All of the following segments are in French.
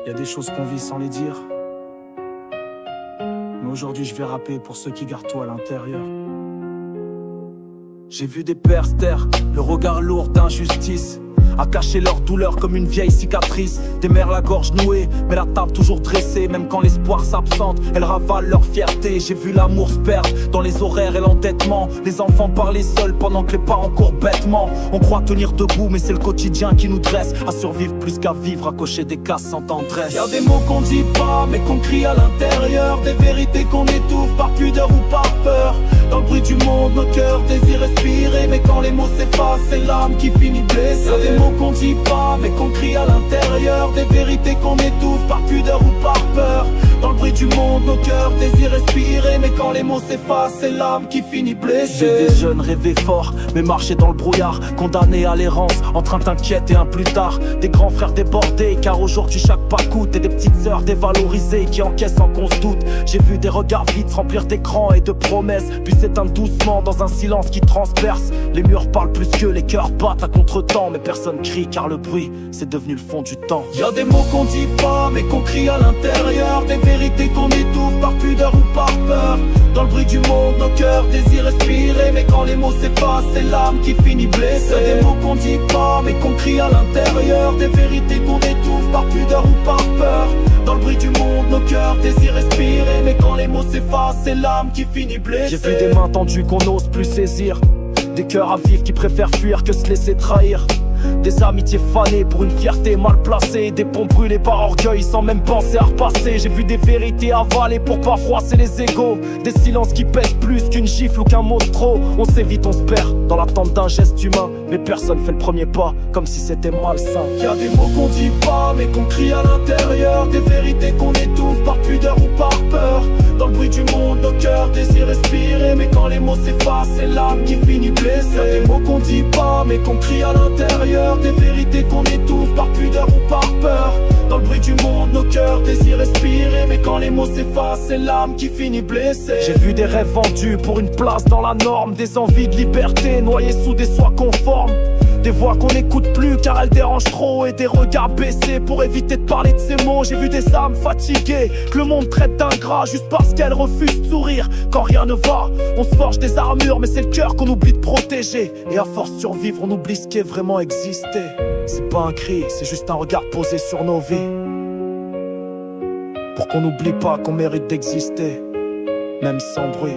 Y a des choses qu'on vit sans les dire. Mais aujourd'hui je vais rapper pour ceux qui gardent tout à l'intérieur. J'ai vu des pères se taire, le regard lourd d'injustice, à cacher leur douleur comme une vieille cicatrice. Des mères la gorge nouée, mais la table toujours dressée. Même quand l'espoir s'absente, elles ravalent leur fierté. J'ai vu l'amour se perdre dans les horaires et l'endettement. Les enfants parler seuls pendant que les parents courent bêtement. On croit tenir debout, mais c'est le quotidien qui nous dresse. À survivre plus qu'à vivre, à cocher des cases sans tendresse. Y'a des mots qu'on dit pas, mais qu'on crie à l'intérieur. Des vérités qu'on étouffe par pudeur ou par peur. Dans le bruit du monde, nos cœurs désirent respirer. Mais quand les mots s'effacent, c'est l'âme qui finit blessée. Y'a des mots qu'on dit pas, mais qu'on crie à l'intérieur. Des vérités qu'on étouffe par pudeur ou par peur. Dans le bruit du monde, nos cœurs désirent respirer. Mais quand les mots s'effacent, c'est l'âme qui finit blessée. J'ai des jeunes rêver fort, mais marcher dans le brouillard. Condamnés à l'errance, en train d'inquiéter un plus tard. Des grands frères débordés, car aujourd'hui chaque pas coûte. Et des petites sœurs dévalorisées qui encaissent sans qu'on se doute. J'ai vu des regards vides se remplir d'écrans et de promesses, puis s'éteindre doucement dans un silence qui transperce. Les murs parlent plus que les cœurs battent à contre-temps. Mais personne crie car le bruit c'est devenu le fond du temps. Y'a des mots qu'on dit pas mais qu'on crie à l'intérieur. Des vérités qu'on étouffe par pudeur ou par peur. Dans le bruit du monde nos cœurs désirent respirer. Mais quand les mots s'effacent c'est l'âme qui finit blessée. Y'a des mots qu'on dit pas mais qu'on crie à l'intérieur. Des vérités qu'on étouffe par pudeur ou par peur. Dans le bruit du monde nos cœurs désirent respirer. Mais quand les mots s'effacent c'est l'âme qui finit blessée. J'ai vu des mains tendues qu'on n'ose plus saisir. Des cœurs à vivre qui préfèrent fuir que se laisser trahir. Des amitiés fanées pour une fierté mal placée. Des ponts brûlés par orgueil sans même penser à repasser. J'ai vu des vérités avalées pour pas froisser les égos. Des silences qui pèsent plus qu'une gifle ou qu'un mot de trop. On s'évite, on se perd dans l'attente d'un geste humain. Mais personne fait le premier pas comme si c'était malsain. Y'a des mots qu'on dit pas mais qu'on crie à l'intérieur. Des vérités qu'on étouffe par pudeur ou par peur. Dans le bruit du monde nos cœurs désirent respirer. Mais quand les mots s'effacent c'est l'âme qui finit blessée. Y'a des mots qu'on dit pas mais qu'on crie à l'intérieur. Des vérités qu'on étouffe par pudeur ou par peur. Dans le bruit du monde nos cœurs désirent respirer. Mais quand les mots s'effacent c'est l'âme qui finit blessée. J'ai vu des rêves vendus pour une place dans la norme. Des envies de liberté noyées sous des soies conformes. Des voix qu'on n'écoute plus car elles dérangent trop. Et des regards baissés pour éviter de parler de ces mots. J'ai vu des âmes fatiguées que le monde traite d'ingrats juste parce qu'elles refusent de sourire quand rien ne va. On se forge des armures mais c'est le cœur qu'on oublie de protéger. Et à force de survivre on oublie ce qui est vraiment existé. C'est pas un cri, c'est juste un regard posé sur nos vies. Pour qu'on n'oublie pas qu'on mérite d'exister, même sans bruit.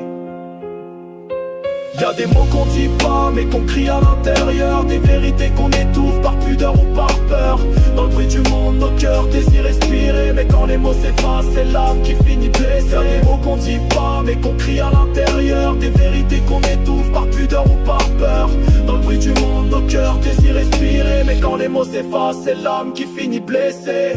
Y'a des mots qu'on dit pas mais qu'on crie à l'intérieur. Des vérités qu'on étouffe par pudeur ou par peur. Dans le bruit du monde nos cœurs désirent respirer. Mais quand les mots s'effacent c'est l'âme qui finit blessée. Y'a des mots qu'on dit pas mais qu'on crie à l'intérieur. Des vérités qu'on étouffe par pudeur ou par peur. Dans le bruit du monde nos cœurs désirent respirer. Mais quand les mots s'effacent c'est l'âme qui finit blessée.